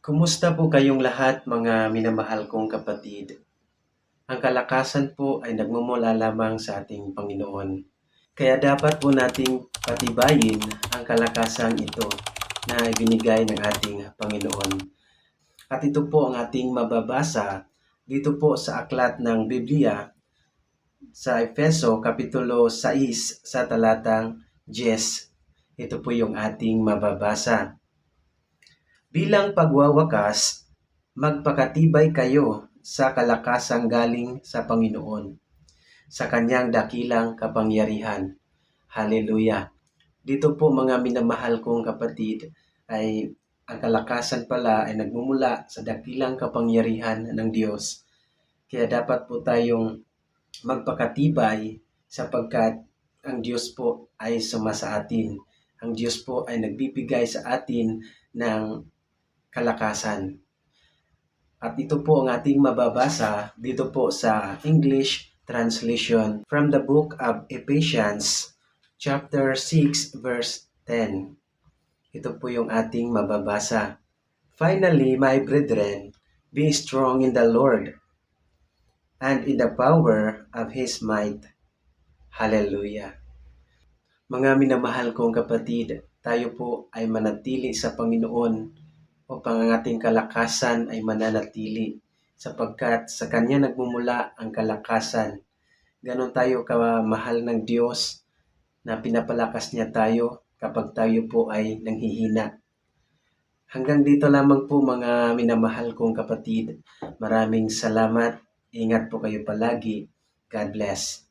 Kumusta po kayong lahat mga minamahal kong kapatid? Ang kalakasan po ay nagmumula lamang sa ating Panginoon. Kaya dapat po nating patibayin ang kalakasang ito na ibinigay ng ating Panginoon. At ito po ang ating mababasa dito po sa aklat ng Biblia sa Efeso Kapitulo 6 sa talatang 10. Ito po yung ating mababasa. Bilang pagwawakas, magpakatibay kayo sa kalakasang galing sa Panginoon, sa kanyang dakilang kapangyarihan. Hallelujah! Dito po mga minamahal kong kapatid ay ang kalakasan pala ay nagmumula sa dakilang kapangyarihan ng Diyos. Kaya dapat po tayong magpakatibay sapagkat ang Diyos po ay sumasa atin. Ang Diyos po ay nagbibigay sa atin ng kalakasan. At ito po ang ating mababasa dito po sa English translation from the book of Ephesians chapter 6 verse 10. Ito po yung ating mababasa. Finally, my brethren, be strong in the Lord and in the power of His might. Hallelujah! Mga minamahal kong kapatid, tayo po ay manatili sa Panginoon upang ang ating kalakasan ay mananatili sapagkat sa Kanya nagmumula ang kalakasan. Ganon tayo kamahal ng Diyos na pinapalakas niya tayo kapag tayo po ay nanghihina. Hanggang dito lamang po mga minamahal kong kapatid. Maraming salamat. Ingat po kayo palagi. God bless.